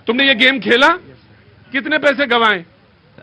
तुमने ये गेम खेला? कितने पैसे गंवाए?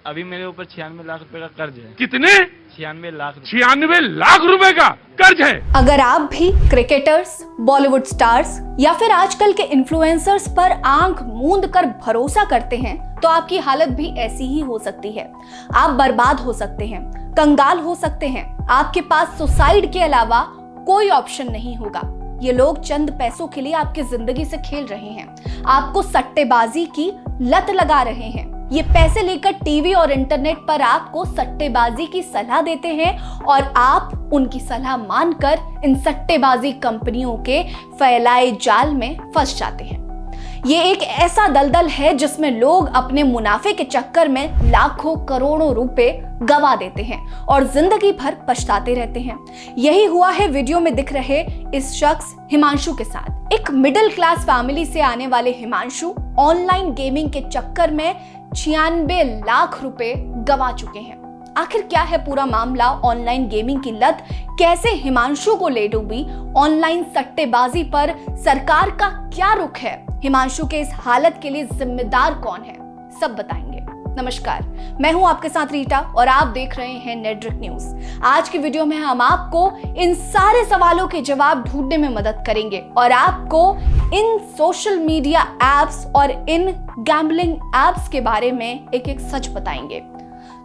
अभी मेरे ऊपर 96 लाख रुपए का कर्ज है। कितने? 96 लाख। 96 लाख रुपए का कर्ज है। अगर आप भी क्रिकेटर्स, बॉलीवुड स्टार्स या फिर आजकल के इन्फ्लुएंसर्स पर आंख मूंद कर भरोसा करते हैं तो आपकी हालत भी ऐसी ही हो सकती है। आप बर्बाद हो सकते हैं, कंगाल हो सकते हैं। आपके पास सुसाइड के अलावा कोई ऑप्शन नहीं होगा। ये लोग चंद पैसों के लिए आपकी जिंदगी से खेल रहे हैं, आपको सट्टेबाजी की लत लगा रहे हैं। ये पैसे लेकर टीवी और इंटरनेट पर आपको सट्टेबाजी की सलाह देते हैं और आप उनकी सलाह मानकर इन सट्टेबाजी कंपनियों के फैलाए जाल में फंस जाते हैं। ये एक ऐसा दलदल है जिसमें लोग अपने मुनाफे के चक्कर में लाखों करोड़ों रुपए गवा देते हैं और जिंदगी भर पछताते रहते हैं। यही हुआ है वीडियो में दिख रहे इस शख्स हिमांशु के साथ। एक मिडिल क्लास फैमिली से आने वाले हिमांशु ऑनलाइन गेमिंग के चक्कर में 96 लाख रुपए गवा चुके हैं। आखिर क्या है पूरा मामला? ऑनलाइन गेमिंग की लत कैसे हिमांशु को ले डूबी? ऑनलाइन सट्टेबाजी पर सरकार का क्या रुख है? हिमांशु के इस हालत के लिए जिम्मेदार कौन है? सब बताएंगे। नमस्कार, मैं हूं आपके साथ रीटा और आप देख रहे हैं नेटड्रिक न्यूज। आज की वीडियो में हम आपको इन सारे सवालों के जवाब ढूंढने में मदद करेंगे और आपको इन सोशल मीडिया एप्स और इन गैम्बलिंग एप्स के बारे में एक एक सच बताएंगे।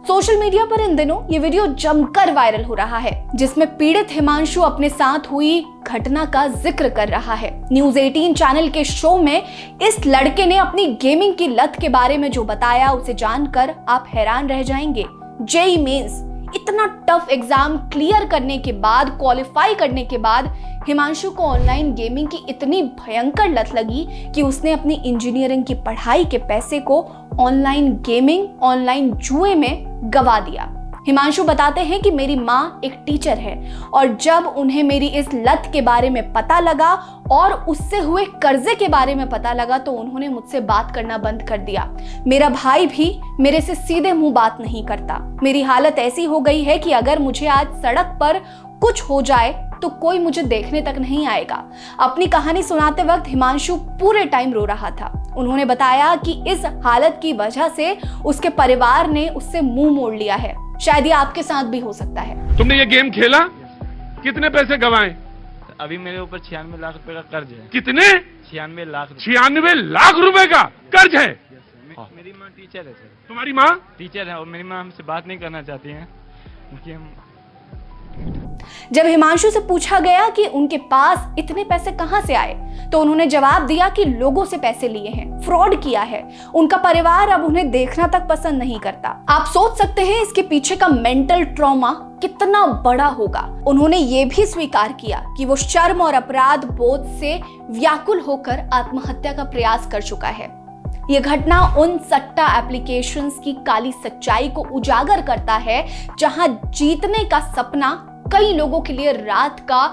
सोशल मीडिया पर इन दिनों ये वीडियो जमकर वायरल हो रहा है जिसमें पीड़ित हिमांशु अपने साथ हुई घटना का जिक्र कर रहा है। न्यूज 18 चैनल के शो में इस लड़के ने अपनी गेमिंग की लत के बारे में जो बताया उसे जानकर आप हैरान रह जाएंगे। जेईई मेंस इतना टफ एग्जाम क्लियर करने के बाद, क्वालिफाई करने के बाद हिमांशु को ऑनलाइन गेमिंग की इतनी भयंकर लत लगी कि उसने अपनी इंजीनियरिंग की पढ़ाई के पैसे को ऑनलाइन गेमिंग, ऑनलाइन जुए में गवा दिया। हिमांशु बताते हैं कि मेरी माँ एक टीचर है और जब उन्हें मेरी इस लत के बारे में पता लगा और उससे हुए कर्जे के बारे में पता लगा तो उन्होंने मुझसे बात करना बंद कर दिया। मेरा भाई भी मेरे से सीधे मुंह बात नहीं करता। मेरी हालत ऐसी हो गई है कि अगर मुझे आज सड़क पर कुछ हो जाए तो कोई मुझे देखने तक नहीं आएगा। अपनी कहानी सुनाते वक्त हिमांशु पूरे टाइम रो रहा था। उन्होंने बताया कि इस हालत की वजह से उसके परिवार ने उससे मुंह मोड़ लिया है। शायद ये आपके साथ भी हो सकता है। तुमने ये गेम खेला? कितने पैसे गंवाए? अभी मेरे ऊपर 96 लाख रुपए का कर्ज है। कितने? 96 लाख। 96 लाख रुपए का कर्ज है। मेरी माँ टीचर है सर। तुम्हारी माँ टीचर है और मेरी माँ हमसे बात नहीं करना चाहती है क्योंकि हम। जब हिमांशु से पूछा गया कि उनके पास इतने पैसे कहां से आए तो उन्होंने जवाब दिया कि लोगों से पैसे लिए हैं, फ्रॉड किया है। उनका परिवार अब उन्हें देखना तक पसंद नहीं करता। आप सोच सकते हैं इसके पीछे का मेंटल ट्रॉमा कितना बड़ा होगा। उन्होंने ये भी स्वीकार किया कि वो शर्म और अपराध बोध से व्याकुल होकर आत्महत्या का प्रयास कर चुका है। ये घटना उन सट्टा एप्लीकेशंस की काली सच्चाई को उजागर करता है जहां जीतने का सपना कई लोगों के लिए रात का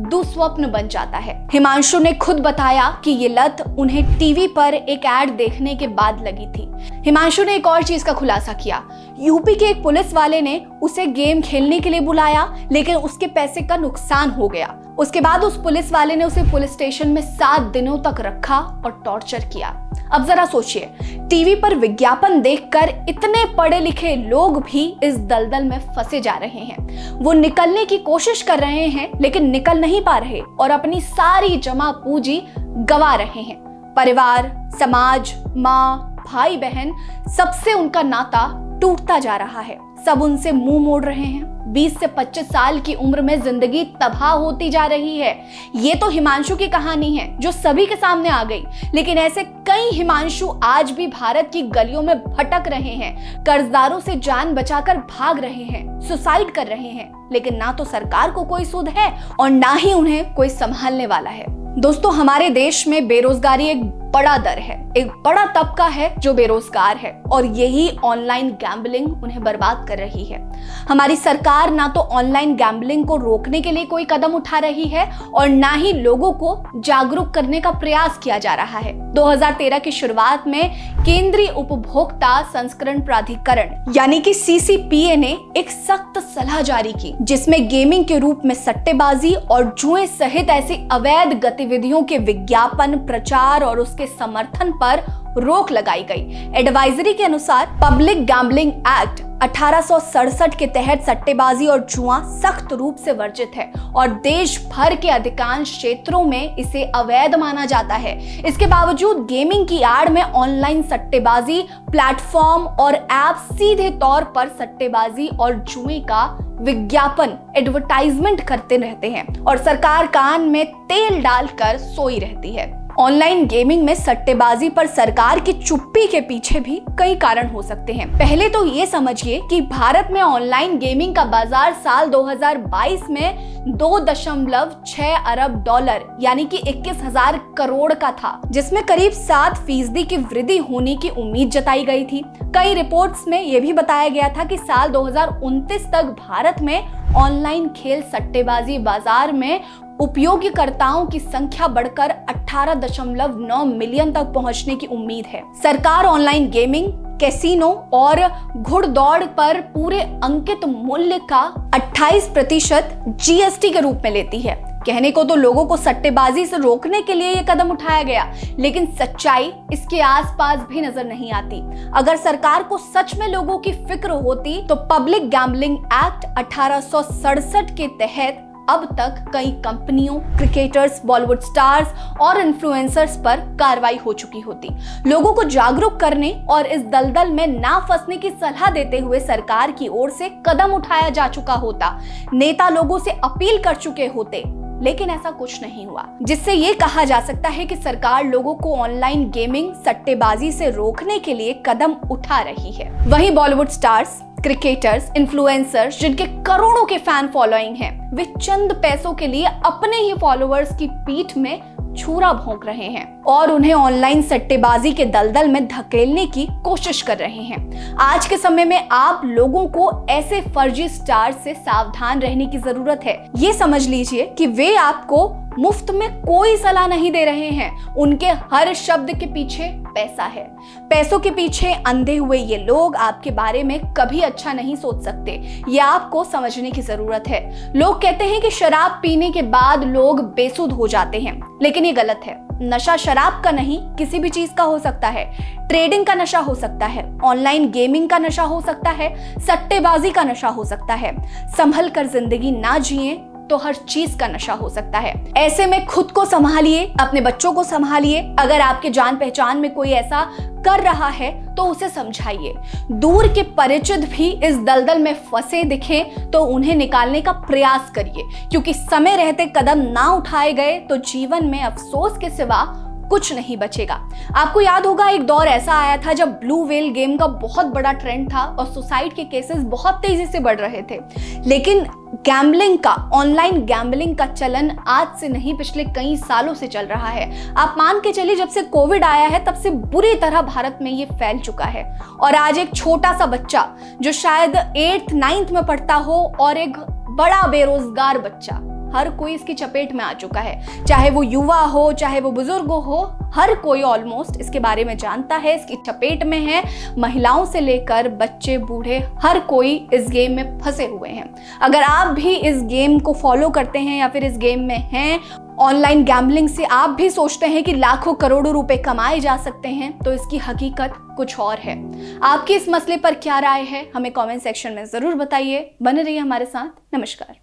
दुस्वप्न बन जाता है। हिमांशु ने खुद बताया कि ये लत उन्हें टीवी पर एक ऐड देखने के बाद लगी थी। हिमांशु ने एक और चीज का खुलासा किया। यूपी के एक पुलिस वाले ने उसे गेम खेलने के लिए बुलाया लेकिन उसके पैसे का नुकसान हो गया। उसके बाद उस पुलिस वाले ने उसे पुलिस स्टेशन में 7 दिनों तक रखा और टॉर्चर किया। अब जरा सोचिए, टीवी पर विज्ञापन देखकर इतने पढ़े लिखे लोग भी इस दलदल में फंसे जा रहे हैं। वो निकलने की कोशिश कर रहे हैं लेकिन निकल नहीं पा रहे और अपनी सारी जमा पूंजी गवा रहे हैं। परिवार, समाज, माँ, भाई बहन, सबसे उनका नाता टूटता जा रहा है। सब उनसे मुंह मोड़ रहे हैं। 20 से 25 साल की उम्र में जिंदगी तबाह होती जा रही है। ये तो हिमांशु की कहानी है जो सभी के सामने आ गई, लेकिन ऐसे कई हिमांशु आज भी भारत की गलियों में भटक रहे हैं, कर्जदारों से जान बचाकर भाग रहे हैं, सुसाइड कर रहे हैं, लेकिन ना तो सरकार को कोई सुध है और ना ही उन्हें कोई संभालने वाला है। दोस्तों, हमारे देश में बेरोजगारी एक बड़ा दर है, एक बड़ा तबका है जो बेरोजगार है और यही ऑनलाइन गैम्बलिंग उन्हें बर्बाद कर रही है। हमारी सरकार ना तो ऑनलाइन गैम्बलिंग को रोकने के लिए कोई कदम उठा रही है और ना ही लोगों को जागरूक करने का प्रयास किया जा रहा है। 2013 की शुरुआत में केंद्रीय उपभोक्ता संस्करण प्राधिकरण यानी कि CCPA ने एक सख्त सलाह जारी की जिसमें गेमिंग के रूप में सट्टेबाजी और जुए सहित ऐसी अवैध गतिविधियों के विज्ञापन, प्रचार और उसके के समर्थन पर रोक लगाई गई। एडवाइजरी के अनुसार पब्लिक गैम्बलिंग एक्ट 1867 के तहत सट्टेबाजी और जुआ सख्त रूप से वर्जित है और देश भर के अधिकांश क्षेत्रों में इसे अवैध माना जाता है। इसके बावजूद गेमिंग की आड़ में ऑनलाइन सट्टेबाजी प्लेटफॉर्म और ऐप सीधे तौर पर सट्टेबाजी और जुए का विज्ञापन एडवर्टाइजमेंट करते रहते हैं और सरकार कान में तेल डालकर सोई रहती है। ऑनलाइन गेमिंग में सट्टेबाजी पर सरकार की चुप्पी के पीछे भी कई कारण हो सकते हैं। पहले तो ये समझिए कि भारत में ऑनलाइन गेमिंग का बाजार साल 2022 में 2.6 अरब डॉलर यानी कि 21,000 करोड़ का था, जिसमें करीब 7% की वृद्धि होने की उम्मीद जताई गई थी। कई रिपोर्ट्स में यह भी बताया गया था कि साल 2029 तक भारत में ऑनलाइन खेल सट्टेबाजी बाजार में उपयोगकर्ताओं की संख्या बढ़कर 18.9 मिलियन तक पहुंचने की उम्मीद है। सरकार ऑनलाइन गेमिंग, कैसीनो और घुड़दौड़ पर पूरे अंकित मूल्य का 28% जीएसटी के रूप में लेती है। कहने को तो लोगों को सट्टेबाजी से रोकने के लिए यह कदम उठाया गया, लेकिन सच्चाई इसके आसपास भी नजर नहीं आती। अगर सरकार को सच में लोगों की फिक्र होती तो पब्लिक गैम्बलिंग एक्ट 1867 के तहत अब तक कई कंपनियों, क्रिकेटर्स, बॉलीवुड स्टार्स और इन्फ्लुएंसर्स पर कार्रवाई हो चुकी होती। लोगों को जागरूक करने और इस दलदल में ना फंसने की सलाह देते हुए सरकार की ओर से कदम उठाया जा चुका होता। नेता लोगों से अपील कर चुके होते, लेकिन ऐसा कुछ नहीं हुआ, जिससे ये कहा जा सकता है कि सरकार लोगों को ऑनलाइन गेमिंग, सट्टेबाजी से रोकने के लिए कदम उठा रही है। वहीं बॉलीवुड स्टार्स, क्रिकेटर्स, इन्फ्लुएंसर्स जिनके करोड़ों के फैन फॉलोइंग हैं, वे चंद पैसों के लिए अपने ही फॉलोअर्स की पीठ में छुरा भोंक रहे हैं और उन्हें ऑनलाइन सट्टेबाजी के दलदल में धकेलने की कोशिश कर रहे हैं। आज के समय में आप लोगों को ऐसे फर्जी स्टार से सावधान रहने की जरूरत है। ये समझ लीजिए कि वे आपको मुफ्त में कोई सलाह नहीं दे रहे हैं। उनके हर शब्द के पीछे पैसा है। पैसों के पीछे अंधे हुए ये लोग आपके बारे में कभी अच्छा नहीं सोच सकते। ये आपको समझने की जरूरत है। लोग कहते हैं कि शराब पीने के बाद लोग बेसुध हो जाते हैं, लेकिन ये गलत है। नशा शराब का नहीं, किसी भी चीज का हो सकता है। ट्रेडिंग का नशा हो सकता है, ऑनलाइन गेमिंग का नशा हो सकता है, सट्टेबाजी का नशा हो सकता है। संभल कर जिंदगी ना जिए तो हर चीज का नशा हो सकता है। ऐसे में खुद को संभालिए, अपने बच्चों को संभालिए। अगर आपके जान पहचान में कोई ऐसा कर रहा है तो उसे समझाइए। दूर के परिचित भी इस दलदल में फंसे दिखे तो उन्हें निकालने का प्रयास करिए, क्योंकि समय रहते कदम ना उठाए गए तो जीवन में अफसोस के सिवा कुछ नहीं बचेगा। आपको याद होगा एक दौर ऐसा आया था जब ब्लू व्हेल गेम का बहुत बड़ा ट्रेंड था और सुसाइड के केसेस बहुत तेजी से बढ़ रहे थे। लेकिन गैम्बलिंग का, ऑनलाइन गैम्बलिंग का चलन आज से नहीं, पिछले कई सालों से चल रहा है। आप मान के चलिए जब से कोविड आया है तब से बुरी तरह भारत में ये फैल चुका है। और आज एक छोटा सा बच्चा जो शायद 8th 9th में पढ़ता हो और एक बड़ा बेरोजगार बच्चा, हर कोई इसकी चपेट में आ चुका है। चाहे वो युवा हो, चाहे वो बुजुर्ग हो, हर कोई ऑलमोस्ट इसके बारे में जानता है, इसकी चपेट में है। महिलाओं से लेकर बच्चे, बूढ़े, हर कोई इस गेम में फंसे हुए हैं। अगर आप भी इस गेम को फॉलो करते हैं या फिर इस गेम में हैं, ऑनलाइन गैम्बलिंग से आप भी सोचते हैं कि लाखों करोड़ों रुपए कमाए जा सकते हैं, तो इसकी हकीकत कुछ और है। आपकी इस मसले पर क्या राय है, हमें कमेंट सेक्शन में जरूर बताइए। बने रहिए हमारे साथ। नमस्कार।